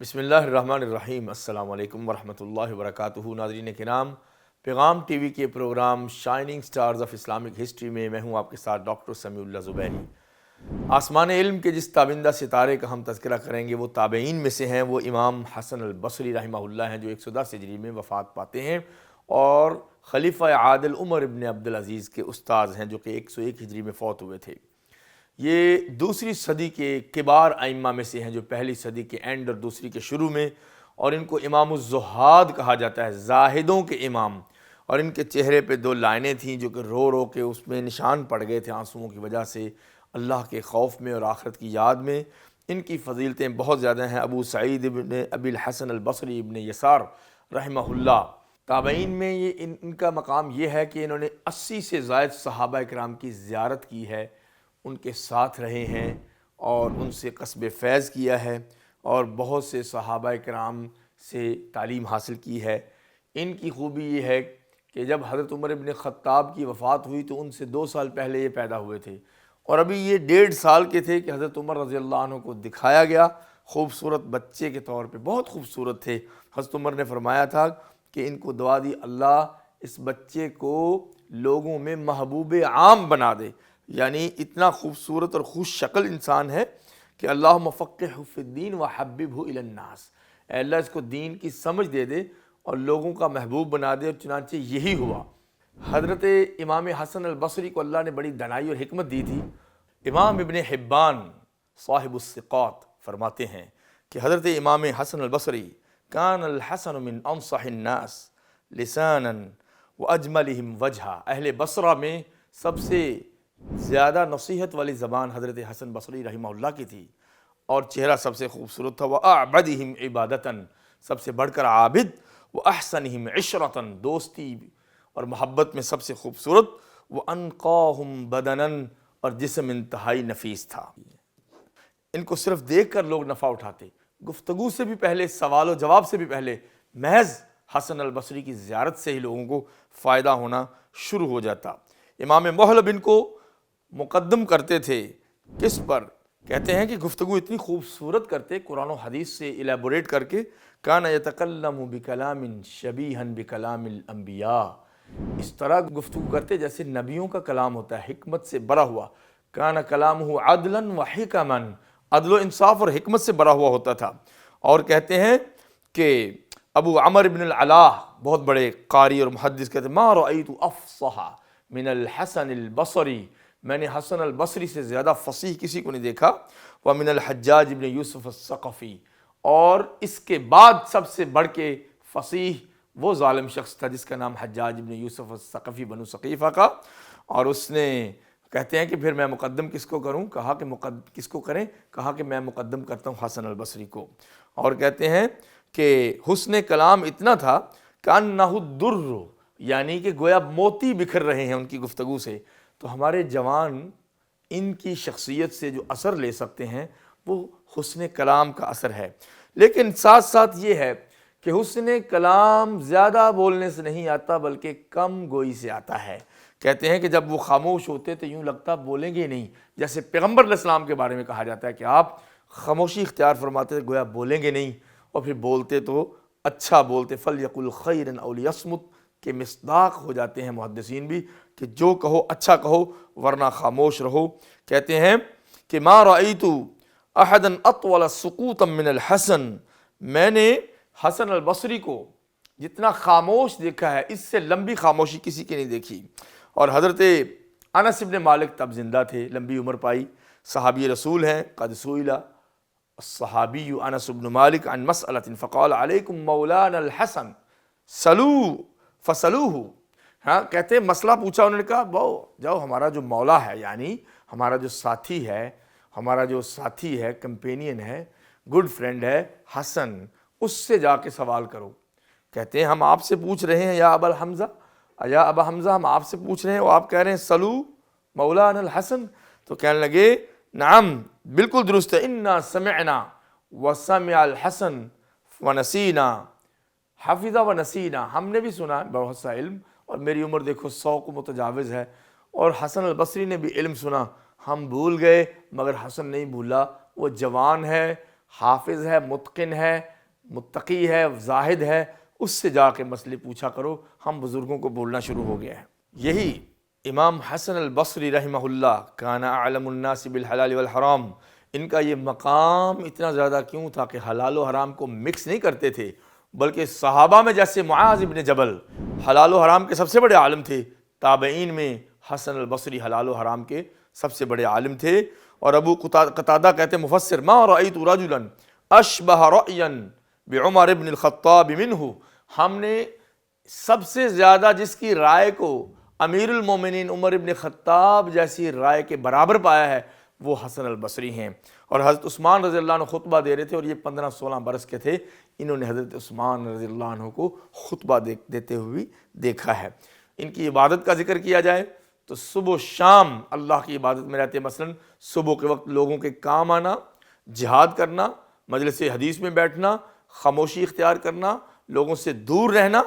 بسم اللہ الرحمن الرحیم۔ السلام علیکم ورحمۃ اللہ وبرکاتہ۔ ناظرین کرام، پیغام ٹی وی کے programme shining stars of Islamic history میں میں ہوں آپ کے ساتھ ڈاکٹر سمیع اللہ زبیری۔ آسمان علم کے جس تابندہ ستارے کا ہم تذکرہ کریں گے وہ تابعین میں سے ہیں، وہ امام حسن البصری رحمہ اللہ ہیں جو 110 ہجری میں وفات پاتے ہیں، اور خلیفہ عادل عمر ابن عبدالعزیز کے استاذ ہیں جو کہ 101 ہجری میں فوت ہوئے تھے۔ یہ دوسری صدی کے کبار ائمہ میں سے ہیں جو پہلی صدی کے اینڈ اور دوسری کے شروع میں، اور ان کو امام الزہاد کہا جاتا ہے، زاہدوں کے امام۔ اور ان کے چہرے پہ دو لائنیں تھیں جو کہ رو رو کے اس میں نشان پڑ گئے تھے آنسوؤں کی وجہ سے، اللہ کے خوف میں اور آخرت کی یاد میں۔ ان کی فضیلتیں بہت زیادہ ہیں۔ ابو سعید ابن ابی الحسن البصری ابن یسار رحمہ اللہ، تابعین میں یہ ان کا مقام یہ ہے کہ انہوں نے 80 سے زائد صحابہ کرام کی زیارت کی ہے، ان کے ساتھ رہے ہیں اور ان سے قصب فیض کیا ہے، اور بہت سے صحابہ کرام سے تعلیم حاصل کی ہے۔ ان کی خوبی یہ ہے کہ جب حضرت عمر ابن خطاب کی وفات ہوئی تو ان سے 2 سال پہلے یہ پیدا ہوئے تھے، اور ابھی یہ 1.5 سال کے تھے کہ حضرت عمر رضی اللہ عنہ کو دکھایا گیا خوبصورت بچے کے طور پہ، بہت خوبصورت تھے۔ حضرت عمر نے فرمایا تھا کہ ان کو دعا دی، اللہ اس بچے کو لوگوں میں محبوب عام بنا دے، یعنی اتنا خوبصورت اور خوش شکل انسان ہے کہ اللہم فقہہ فی الدین وحببہ الی الناس، اے اللہ اس کو دین کی سمجھ دے دے اور لوگوں کا محبوب بنا دے، اور چنانچہ یہی ہوا۔ حضرت امام حسن البصری کو اللہ نے بڑی دانائی اور حکمت دی تھی۔ امام ابن حبان صاحب الثقات فرماتے ہیں کہ حضرت امام حسن البصری کان الحسن من انصح الناس لسانا واجملہم وجہا، اہل بصرہ میں سب سے زیادہ نصیحت والی زبان حضرت حسن بصری رحمہ اللہ کی تھی، اور چہرہ سب سے خوبصورت تھا۔ وَأَعْبَدِهِمْ عِبَادَةً، سب سے بڑھ کر عابد، وَأَحْسَنِهِمْ عِشْرَةً، دوستی اور محبت میں سب سے خوبصورت، وَأَنْقَاهُمْ بَدَنًا، اور جسم انتہائی نفیس تھا۔ ان کو صرف دیکھ کر لوگ نفع اٹھاتے، گفتگو سے بھی پہلے، سوال و جواب سے بھی پہلے، محض حسن البصری کی زیارت سے ہی لوگوں کو فائدہ ہونا شروع ہو جاتا۔ امام محلب ان کو مقدم کرتے تھے، کس پر؟ کہتے ہیں کہ گفتگو اتنی خوبصورت کرتے، قرآن و حدیث سے الیبوریٹ کر کے، کان یتکلم بکلام شبیہا بکلام الانبیاء، اس طرح گفتگو کرتے جیسے نبیوں کا کلام ہوتا ہے، حکمت سے بھرا ہوا۔ کان کلامہ عدلا وحکما، عدل و انصاف اور حکمت سے بھرا ہوا ہوتا تھا۔ اور کہتے ہیں کہ ابو عمر بن العلاء بہت بڑے قاری اور محدث کہتے ہیں، ما رأیت افصح من الحسن البصری، میں نے حسن البصری سے زیادہ فصیح کسی کو نہیں دیکھا۔ ومن الحجاج ابن یوسف الثقفی، اور اس کے بعد سب سے بڑھ کے فصیح وہ ظالم شخص تھا جس کا نام حجاج ابن یوسف الثقفی بنو ثقیفہ کا۔ اور اس نے کہتے ہیں کہ پھر میں مقدم کس کو کروں؟ کہا کہ کس کو کریں؟ کہا کہ میں مقدم کرتا ہوں حسن البصری کو۔ اور کہتے ہیں کہ حسن کلام اتنا تھا کأنہ الدر، یعنی کہ گویا موتی بکھر رہے ہیں ان کی گفتگو سے۔ تو ہمارے جوان ان کی شخصیت سے جو اثر لے سکتے ہیں وہ حسن کلام کا اثر ہے، لیکن ساتھ ساتھ یہ ہے کہ حسن کلام زیادہ بولنے سے نہیں آتا بلکہ کم گوئی سے آتا ہے۔ کہتے ہیں کہ جب وہ خاموش ہوتے تو یوں لگتا بولیں گے نہیں، جیسے پیغمبر علیہ السلام کے بارے میں کہا جاتا ہے کہ آپ خاموشی اختیار فرماتے تھے، گویا بولیں گے نہیں، اور پھر بولتے تو اچھا بولتے، فَلْيَقُلْ خَيْرًا أَوْ لِيَصْمُتْ، کے مصداق ہو جاتے ہیں محدثین بھی کہ جو کہو اچھا کہو ورنہ خاموش رہو۔ کہتے ہیں کہ ما رأیت احدا اطول سقوطا من الحسن، میں نے حسن البصری کو جتنا خاموش دیکھا ہے اس سے لمبی خاموشی کسی کی نہیں دیکھی۔ اور حضرت انس ابن مالک تب زندہ تھے، لمبی عمر پائی، صحابی رسول ہیں، قد سئل الصحابی انس بن مالک عن مسئلۃ فقال علیکم مولانا الحسن سلو فسلوہ. ہاں کہتے ہیں مسئلہ پوچھا، انہوں نے کہا جاؤ ہمارا جو مولا ہے، یعنی ہمارا جو ساتھی ہے، کمپینین ہے، گڈ فرینڈ ہے حسن، اس سے جا کے سوال کرو. کہتے ہیں ہم آپ سے پوچھ رہے ہیں یا ابا حمزہ ہم آپ سے پوچھ رہے ہیں، اور آپ کہہ رہے ہیں سلو مولانا الحسن. تو کہنے لگے نعم بالکل درست ہے، انا سمعنا وسمع الحسن ونسینا حفظ ونسینا، ہم نے بھی سنا ہے بہت سا علم، اور میری عمر دیکھو 100 کو متجاوز ہے، اور حسن البصری نے بھی علم سنا، ہم بھول گئے مگر حسن نہیں بھولا. وہ جوان ہے، حافظ ہے، متقن ہے، متقی ہے، زاہد ہے، اس سے جا کے مسئلے پوچھا کرو. ہم بزرگوں کو بولنا شروع ہو گیا ہے. یہی امام حسن البصری رحمہ اللہ کان اعلم الناس بالحلال والحرام، ان کا یہ مقام اتنا زیادہ کیوں تھا کہ حلال و حرام کو مکس نہیں کرتے تھے، بلکہ صحابہ میں جیسے معاذ ابن جبل حلال و حرام کے سب سے بڑے عالم تھے، تابعین میں حسن البصری حلال و حرام کے سب سے بڑے عالم تھے. اور ابو قتادہ کہتے ہیں مفسر، ما رأیت رجلا اشبہ رأیا بعمر بن الخطاب منہ، ہم نے سب سے زیادہ جس کی رائے کو امیر المومنین عمر ابن خطاب جیسی رائے کے برابر پایا ہے وہ حسن البصری ہیں. اور حضرت عثمان رضی اللہ عنہ خطبہ دے رہے تھے، اور یہ 15-16 برس کے تھے، انہوں نے حضرت عثمان رضی اللہ عنہ کو خطبہ دیتے ہوئے دیکھا ہے. ان کی عبادت کا ذکر کیا جائے تو صبح و شام اللہ کی عبادت میں رہتے. مثلا صبح کے وقت لوگوں کے کام آنا، جہاد کرنا، مجلس حدیث میں بیٹھنا، خاموشی اختیار کرنا، لوگوں سے دور رہنا،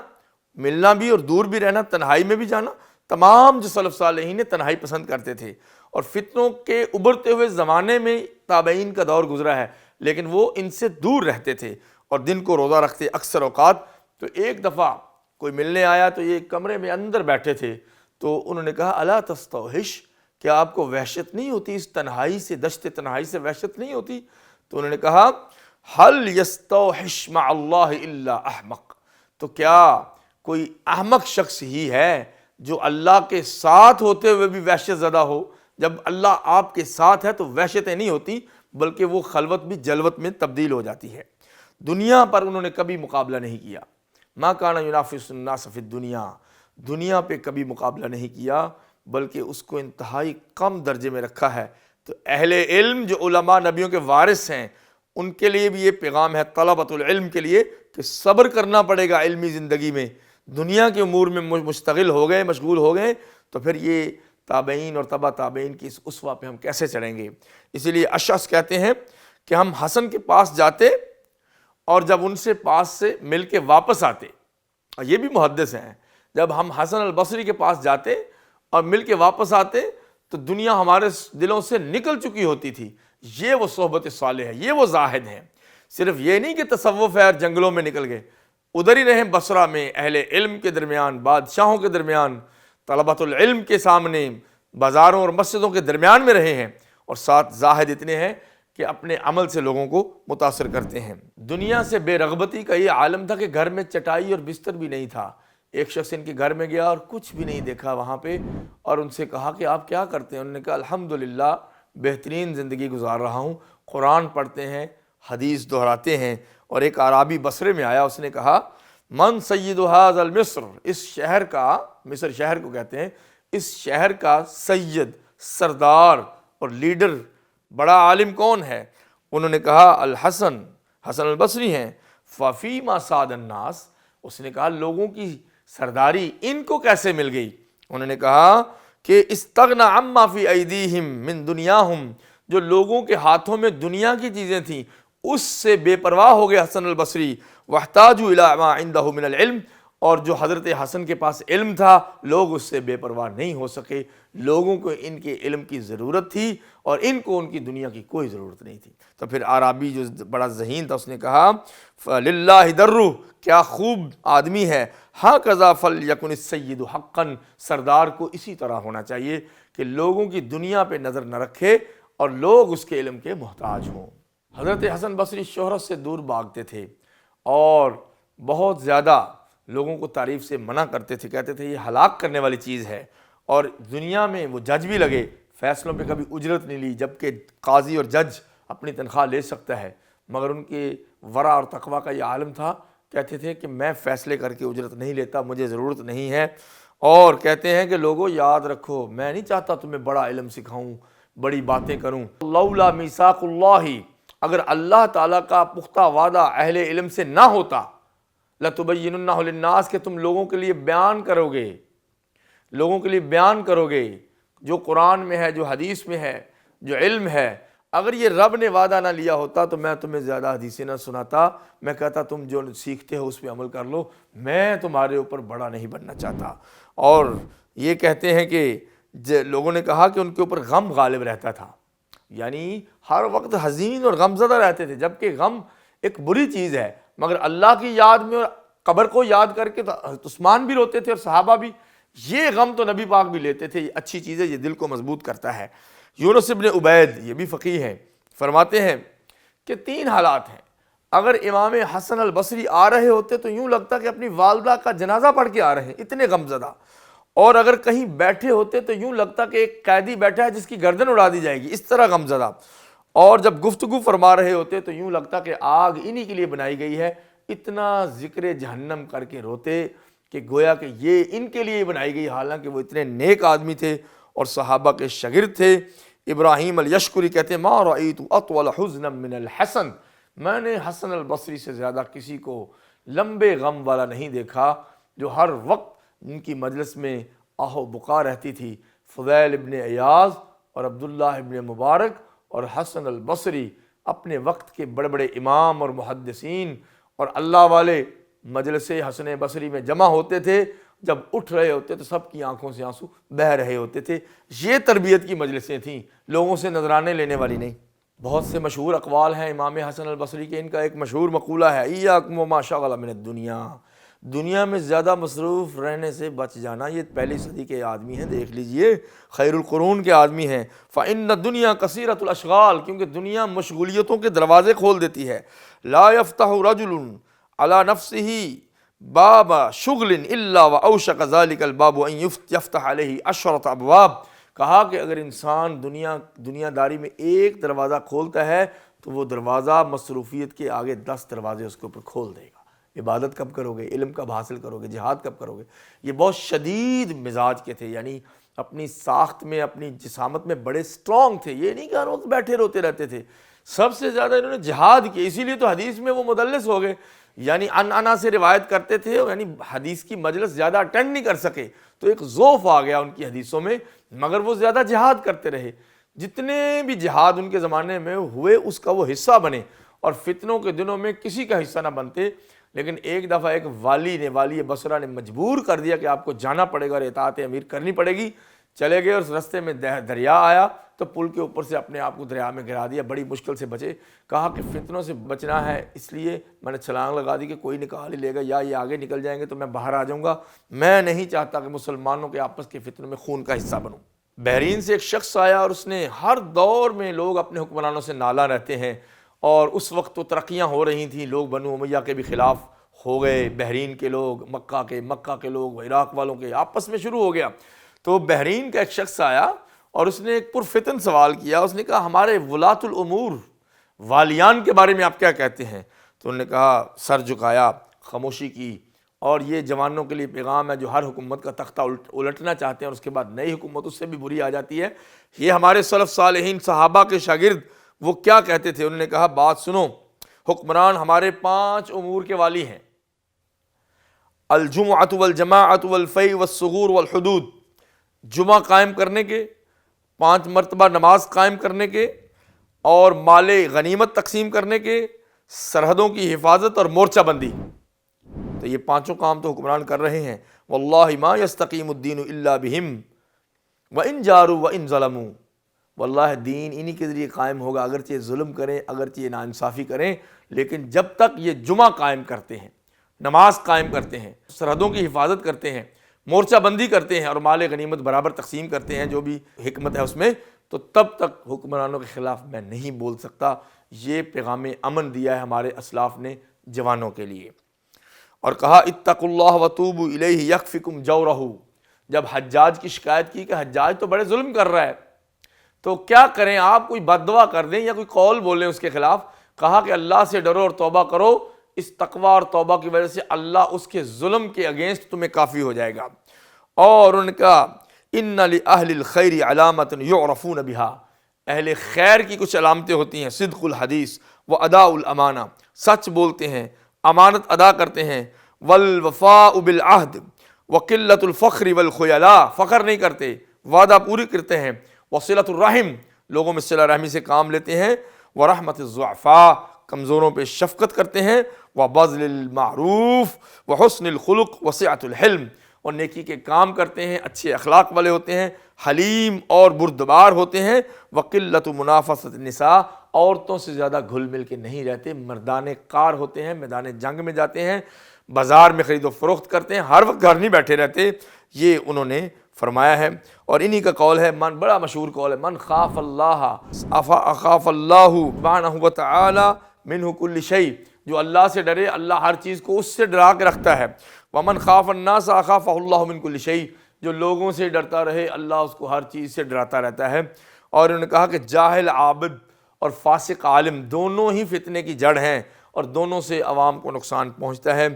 ملنا بھی اور دور بھی رہنا، تنہائی میں بھی جانا. تمام جو سلف صالحین نے تنہائی پسند کرتے تھے، اور فتنوں کے ابھرتے ہوئے زمانے میں تابعین کا دور گزرا ہے، لیکن وہ ان سے دور رہتے تھے اور دن کو روزہ رکھتے اکثر اوقات. تو ایک دفعہ کوئی ملنے آیا تو یہ کمرے میں اندر بیٹھے تھے، تو انہوں نے کہا الا تستوحش، کیا آپ کو وحشت نہیں ہوتی اس تنہائی سے، دشت تنہائی سے وحشت نہیں ہوتی؟ تو انہوں نے کہا هل یستوحش مع اللہ الا احمق، تو کیا کوئی احمق شخص ہی ہے جو اللہ کے ساتھ ہوتے ہوئے بھی وحشت زدہ ہو؟ جب اللہ آپ کے ساتھ ہے تو وحشتیں نہیں ہوتی، بلکہ وہ خلوت بھی جلوت میں تبدیل ہو جاتی ہے. دنیا پر انہوں نے کبھی مقابلہ نہیں کیا، ما کان ینافس الناس فی الدنیا، دنیا پہ کبھی مقابلہ نہیں کیا، بلکہ اس کو انتہائی کم درجے میں رکھا ہے. تو اہل علم جو علماء نبیوں کے وارث ہیں، ان کے لیے بھی یہ پیغام ہے طلبۃ العلم کے لیے کہ صبر کرنا پڑے گا علمی زندگی میں. دنیا کے امور میں مشتغل ہو گئے، مشغول ہو گئے، تو پھر یہ تابعین اور تبع تابعین کی اس اسوہ پہ ہم کیسے چڑھیں گے؟ اسی لیے اشعث کہتے ہیں کہ ہم حسن کے پاس جاتے اور جب ان سے پاس سے مل کے واپس آتے، اور یہ بھی محدث ہیں، جب ہم حسن البصری کے پاس جاتے اور مل کے واپس آتے تو دنیا ہمارے دلوں سے نکل چکی ہوتی تھی. یہ وہ صحبت صالح ہے، یہ وہ زاہد ہیں. صرف یہ نہیں کہ تصوف ہے اور جنگلوں میں نکل گئے، ادھر ہی رہیں بصرہ میں، اہل علم کے درمیان، بادشاہوں کے درمیان، طلبۃ العلم کے سامنے، بازاروں اور مسجدوں کے درمیان میں رہے ہیں، اور ساتھ زاہد اتنے ہیں کہ اپنے عمل سے لوگوں کو متاثر کرتے ہیں. دنیا سے بے رغبتی کا یہ عالم تھا کہ گھر میں چٹائی اور بستر بھی نہیں تھا. ایک شخص ان کے گھر میں گیا اور کچھ بھی نہیں دیکھا وہاں پہ، اور ان سے کہا کہ آپ کیا کرتے ہیں؟ انہوں نے کہا الحمدللہ بہترین زندگی گزار رہا ہوں، قرآن پڑھتے ہیں، حدیث دہراتے ہیں. اور ایک اعرابی بصرے میں آیا، اس نے کہا من سید ھذا المصر، اس شہر کا، مصر شہر کو کہتے ہیں، اس شہر کا سید، سردار اور لیڈر، بڑا عالم کون ہے؟ انہوں نے کہا الحسن، حسن البصری ہیں. ففیما ساد الناس، اس نے کہا لوگوں کی سرداری ان کو کیسے مل گئی؟ انہوں نے کہا کہ استغنا عما فی ایدیہم من دنیاہم، جو لوگوں کے ہاتھوں میں دنیا کی چیزیں تھیں اس سے بے پرواہ ہو گئے حسن البصری. واحتاجوا الی ما عنده من العلم، اور جو حضرت حسن کے پاس علم تھا لوگ اس سے بے پرواہ نہیں ہو سکے. لوگوں کو ان کے علم کی ضرورت تھی اور ان کو ان کی دنیا کی کوئی ضرورت نہیں تھی. تو پھر عربی جو بڑا ذہین تھا اس نے کہا فللہ درہ، کیا خوب آدمی ہے، ھکذا فلیکن السید حقا، سردار کو اسی طرح ہونا چاہیے کہ لوگوں کی دنیا پہ نظر نہ رکھے اور لوگ اس کے علم کے محتاج ہوں. حضرت حسن بصری شہرت سے دور بھاگتے تھے اور بہت زیادہ لوگوں کو تعریف سے منع کرتے تھے، کہتے تھے یہ ہلاک کرنے والی چیز ہے. اور دنیا میں وہ جج بھی لگے، فیصلوں پہ کبھی اجرت نہیں لی، جبکہ قاضی اور جج اپنی تنخواہ لے سکتا ہے، مگر ان کے ورع اور تقویٰ کا یہ عالم تھا، کہتے تھے کہ میں فیصلے کر کے اجرت نہیں لیتا، مجھے ضرورت نہیں ہے۔ اور کہتے ہیں کہ لوگوں یاد رکھو، میں نہیں چاہتا تمہیں بڑا علم سکھاؤں، بڑی باتیں کروں۔ لولا میثاق اللہ، اگر اللہ تعالیٰ کا پختہ وعدہ اہل علم سے نہ ہوتا، لتبیننہ للناس، کہ تم لوگوں کے لیے بیان کرو گے، لوگوں کے لیے بیان کرو گے جو قرآن میں ہے، جو حدیث میں ہے، جو علم ہے۔ اگر یہ رب نے وعدہ نہ لیا ہوتا تو میں تمہیں زیادہ حدیثیں نہ سناتا، میں کہتا تم جو سیکھتے ہو اس پہ عمل کر لو، میں تمہارے اوپر بڑا نہیں بننا چاہتا۔ اور یہ کہتے ہیں کہ لوگوں نے کہا کہ ان کے اوپر غم غالب رہتا تھا، یعنی ہر وقت حزین اور غم زدہ رہتے تھے، جبکہ غم ایک بری چیز ہے، مگر اللہ کی یاد میں اور قبر کو یاد کر کے تو عثمان بھی روتے تھے اور صحابہ بھی، یہ غم تو نبی پاک بھی لیتے تھے۔ یہ اچھی چیز ہے، یہ دل کو مضبوط کرتا ہے۔ یونس ابن عبید، یہ بھی فقیہ ہیں، فرماتے ہیں کہ 3 حالات ہیں۔ اگر امام حسن البصری آ رہے ہوتے تو یوں لگتا کہ اپنی والدہ کا جنازہ پڑھ کے آ رہے ہیں، اتنے غم زدہ، اور اگر کہیں بیٹھے ہوتے تو یوں لگتا کہ ایک قیدی بیٹھا ہے جس کی گردن اڑا دی جائے گی، اس طرح غم زدہ، اور جب گفتگو فرما رہے ہوتے تو یوں لگتا کہ آگ انہی کے لیے بنائی گئی ہے، اتنا ذکر جہنم کر کے روتے کہ گویا کہ یہ ان کے لیے بنائی گئی، حالانکہ وہ اتنے نیک آدمی تھے اور صحابہ کے شاگرد تھے۔ ابراہیم الیشکری کہتے ہیں ما رأیت اطول حزنا من الحسن، میں نے حسن البصری سے زیادہ کسی کو لمبے غم والا نہیں دیکھا، جو ہر وقت ان کی مجلس میں آہ و بقا رہتی تھی۔ فضیل ابن عیاض اور عبداللہ ابن مبارک اور حسن البصری اپنے وقت کے بڑے بڑے امام اور محدثین اور اللہ والے مجلس حسن بصری میں جمع ہوتے تھے، جب اٹھ رہے ہوتے تو سب کی آنکھوں سے آنسو بہہ رہے ہوتے تھے۔ یہ تربیت کی مجلسیں تھیں، لوگوں سے نذرانے لینے والی نہیں۔ بہت سے مشہور اقوال ہیں امام حسن البصری کے، ان کا ایک مشہور مقولہ ہے ایاکم وما شغل من الدنیا، دنیا میں زیادہ مصروف رہنے سے بچ جانا۔ یہ پہلی صدی کے آدمی ہیں، دیکھ لیجئے، خیر القرون کے آدمی ہیں۔ فإن الدنیا کثیرۃ الاشغال، کیونکہ دنیا مشغولیتوں کے دروازے کھول دیتی ہے۔ لا یفتح رجل علی نفسہ باب شغل الا واوشک ذلک الباب ان یفتح علیہ عشرۃ ابواب، کہا کہ اگر انسان دنیا داری میں ایک دروازہ کھولتا ہے تو وہ دروازہ مصروفیت کے آگے 10 دروازے اس کے اوپر کھول دے گا۔ عبادت کب کرو گے، علم کب حاصل کرو گے، جہاد کب کرو گے۔ یہ بہت شدید مزاج کے تھے، یعنی اپنی ساخت میں، اپنی جسامت میں بڑے سٹرونگ تھے، یہ نہیں کہ ہر وقت بیٹھے روتے رہتے تھے۔ سب سے زیادہ انہوں نے جہاد کیا، اسی لیے تو حدیث میں وہ مدلس ہو گئے، یعنی انا سے روایت کرتے تھے، یعنی حدیث کی مجلس زیادہ اٹینڈ نہیں کر سکے تو ایک ذوف آ گیا ان کی حدیثوں میں، مگر وہ زیادہ جہاد کرتے رہے۔ جتنے بھی جہاد ان کے زمانے میں ہوئے اس کا وہ حصہ بنے، اور فتنوں کے دنوں میں کسی کا حصہ نہ بنتے۔ لیکن ایک دفعہ ایک والی بصرہ نے مجبور کر دیا کہ آپ کو جانا پڑے گا اور اطاعت امیر کرنی پڑے گی۔ چلے گئے اور رستے میں دریا آیا تو پل کے اوپر سے اپنے آپ کو دریا میں گرا دیا، بڑی مشکل سے بچے۔ کہا کہ فتنوں سے بچنا ہے، اس لیے میں نے چھلانگ لگا دی کہ کوئی نکال ہی لے گا، یا یہ آگے نکل جائیں گے تو میں باہر آ جاؤں گا، میں نہیں چاہتا کہ مسلمانوں کے آپس کے فتنوں میں خون کا حصہ بنوں۔ بحرین سے ایک شخص آیا اور اس نے، ہر دور میں لوگ اپنے حکمرانوں سے نالاں رہتے ہیں، اور اس وقت تو ترقیاں ہو رہی تھیں، لوگ بنو امیہ کے بھی خلاف ہو گئے، بحرین کے لوگ، مکہ کے لوگ، عراق والوں کے آپس میں شروع ہو گیا۔ تو بحرین کا ایک شخص آیا اور اس نے ایک پرفتن سوال کیا، اس نے کہا ہمارے ولاۃ الامور والیان کے بارے میں آپ کیا کہتے ہیں؟ تو انہوں نے کہا، سر جھکایا، خاموشی کی، اور یہ جوانوں کے لیے پیغام ہے جو ہر حکومت کا تختہ الٹنا چاہتے ہیں اور اس کے بعد نئی حکومت اس سے بھی بری آ جاتی ہے۔ یہ ہمارے سلف صالحین صحابہ کے شاگرد وہ کیا کہتے تھے؟ انہوں نے کہا بات سنو، حکمران ہمارے 5 امور کے والی ہیں، الجمعۃ والجماعۃ والفیء والثغور والحدود، جمعہ قائم کرنے کے، 5 مرتبہ نماز قائم کرنے کے، اور مال غنیمت تقسیم کرنے کے، سرحدوں کی حفاظت اور مورچہ بندی۔ تو یہ 5 کام تو حکمران کر رہے ہیں۔ واللہ ما یستقیم الدین الا بہم وان جاروا وان ظلموا، واللہ دین انہی کے ذریعے قائم ہوگا، اگرچہ یہ ظلم کریں، اگرچہ یہ ناانصافی کریں، لیکن جب تک یہ جمعہ قائم کرتے ہیں، نماز قائم کرتے ہیں، سرحدوں کی حفاظت کرتے ہیں، مورچہ بندی کرتے ہیں، اور مال غنیمت برابر تقسیم کرتے ہیں، جو بھی حکمت ہے اس میں، تو تب تک حکمرانوں کے خلاف میں نہیں بول سکتا۔ یہ پیغام امن دیا ہے ہمارے اسلاف نے جوانوں کے لیے۔ اور کہا اتقوا اللہ وتوبوا الیہ یکفکم جورہ، جب حجاج کی شکایت کی کہ حجاج تو بڑے ظلم کر رہا ہے، تو کیا کریں آپ؟ کوئی بد دعا کر دیں یا کوئی قول بولیں اس کے خلاف؟ کہا کہ اللہ سے ڈرو اور توبہ کرو، اس تقوی اور توبہ کی وجہ سے اللہ اس کے ظلم کے اگینسٹ تمہیں کافی ہو جائے گا۔ اور ان کا ان لأہل الخیر علامۃ یعرفون بہا، اہل خیر کی کچھ علامتیں ہوتی ہیں، صدق الحدیث و اداء الامانہ، سچ بولتے ہیں، امانت ادا کرتے ہیں، والوفاء بالعہد وقلۃ الفخر والخیلاء، فخر نہیں کرتے، وعدہ پوری کرتے ہیں، وصلۃ الرحم، لوگوں میں صلہ رحمی سے کام لیتے ہیں، ورحمت الضعفاء، کمزوروں پہ شفقت کرتے ہیں، وبذل المعروف وحسن الخلق وسعۃ الحلم، اور نیکی کے کام کرتے ہیں، اچھے اخلاق والے ہوتے ہیں، حلیم اور بردبار ہوتے ہیں، وقلۃ منافسۃ النساء، عورتوں سے زیادہ گھل مل کے نہیں رہتے، مردان کار ہوتے ہیں، میدان جنگ میں جاتے ہیں، بازار میں خرید و فروخت کرتے ہیں، ہر وقت گھر نہیں بیٹھے رہتے، یہ انہوں نے فرمایا ہے۔ اور انہی کا قول ہے، بڑا مشہور قول ہے، من خاف اللہ اخاف اللہ سبحانہ و تعالی منہ کل شیء، جو اللہ سے ڈرے اللہ ہر چیز کو اس سے ڈرا کے رکھتا ہے، ومن خاف الناس اخافہ اللہ من کل شیء، جو لوگوں سے ڈرتا رہے اللہ اس کو ہر چیز سے ڈراتا رہتا ہے۔ اور انہوں نے کہا کہ جاہل عابد اور فاسق عالم دونوں ہی فتنے کی جڑ ہیں اور دونوں سے عوام کو نقصان پہنچتا ہے۔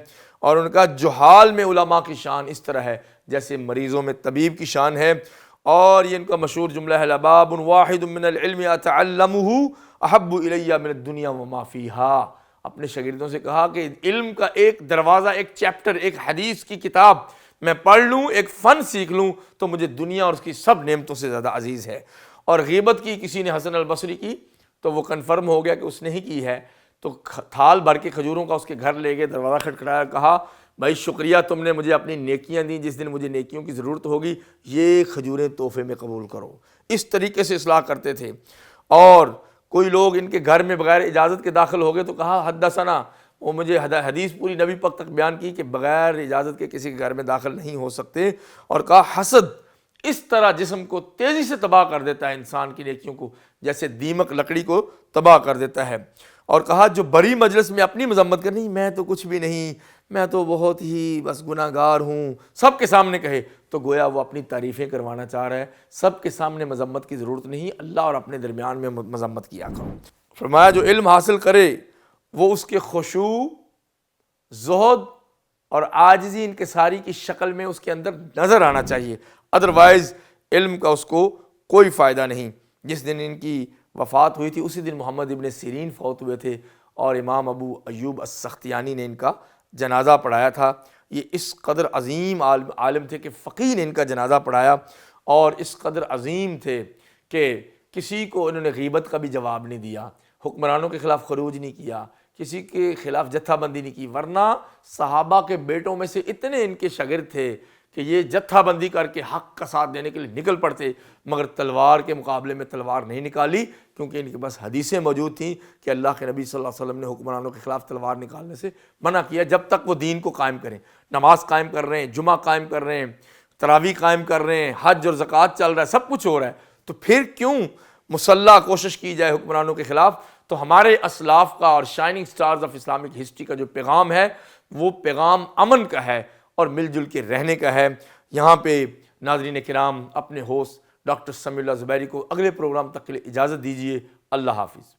اور ان کا جہال میں علماء کی شان اس طرح ہے جیسے مریضوں میں طبیب کی شان ہے۔ اور یہ ان کا مشہور جملہ ہے، لباب واحد من العلم اتعلمہ احب الی من الدنیا وما فیہا، اپنے شاگردوں سے کہا کہ علم کا ایک دروازہ، ایک چیپٹر، ایک حدیث کی کتاب میں پڑھ لوں، ایک فن سیکھ لوں تو مجھے دنیا اور اس کی سب نعمتوں سے زیادہ عزیز ہے۔ اور غیبت کی کسی نے حسن البصری کی تو وہ کنفرم ہو گیا کہ اس نے ہی کی ہے، تو تھال بھر کے کھجوروں کا اس کے گھر لے گئے، دروازہ کھٹکھٹایا، کہا بھائی شکریہ تم نے مجھے اپنی نیکیاں دیں، جس دن مجھے نیکیوں کی ضرورت ہوگی یہ کھجوریں تحفے میں قبول کرو۔ اس طریقے سے اصلاح کرتے تھے۔ اور کوئی لوگ ان کے گھر میں بغیر اجازت کے داخل ہو گئے تو کہا حدثنا، وہ مجھے حدیث پوری نبی پاک تک بیان کی کہ بغیر اجازت کے کسی کے گھر میں داخل نہیں ہو سکتے۔ اور کہا حسد اس طرح جسم کو تیزی سے تباہ کر دیتا ہے، انسان کی نیکیوں کو جیسے دیمک لکڑی کو تباہ کر دیتا ہے۔ اور کہا جو بڑی مجلس میں اپنی مذمت کر، نہیں میں تو کچھ بھی نہیں، میں تو بہت ہی بس گناہ گار ہوں، سب کے سامنے کہے تو گویا وہ اپنی تعریفیں کروانا چاہ رہا ہے۔ سب کے سامنے مذمت کی ضرورت نہیں، اللہ اور اپنے درمیان میں مذمت کیا کرو۔ فرمایا جو علم حاصل کرے وہ اس کے خشوع، زہد اور عاجزی انکساری کی شکل میں اس کے اندر نظر آنا چاہیے، ادروائز علم کا اس کو کوئی فائدہ نہیں۔ جس دن ان کی وفات ہوئی تھی اسی دن محمد ابن سیرین فوت ہوئے تھے، اور امام ابو ایوب السختیانی نے ان کا جنازہ پڑھایا تھا۔ یہ اس قدر عظیم عالم تھے کہ فقیہ نے ان کا جنازہ پڑھایا، اور اس قدر عظیم تھے کہ کسی کو انہوں نے غیبت کا بھی جواب نہیں دیا، حکمرانوں کے خلاف خروج نہیں کیا، کسی کے خلاف جتھا بندی نہیں کی، ورنہ صحابہ کے بیٹوں میں سے اتنے ان کے شاگرد تھے کہ یہ جتھا بندی کر کے حق کا ساتھ دینے کے لیے نکل پڑتے، مگر تلوار کے مقابلے میں تلوار نہیں نکالی، کیونکہ ان کے پاس حدیثیں موجود تھیں کہ اللہ کے نبی صلی اللہ علیہ وسلم نے حکمرانوں کے خلاف تلوار نکالنے سے منع کیا جب تک وہ دین کو قائم کریں۔ نماز قائم کر رہے ہیں، جمعہ قائم کر رہے ہیں، تراویح قائم کر رہے ہیں، حج اور زکوٰۃ چل رہا ہے، سب کچھ ہو رہا ہے، تو پھر کیوں مسلح کوشش کی جائے حکمرانوں کے خلاف؟ تو ہمارے اسلاف کا اور shining stars of Islamic history کا جو پیغام ہے وہ پیغام امن کا ہے اور مل جل کے رہنے کا ہے۔ یہاں پہ ناظرین کرام اپنے ہوسٹ ڈاکٹر سمیع اللہ زبیری کو اگلے پروگرام تک کے لیے اجازت دیجیے۔ اللہ حافظ۔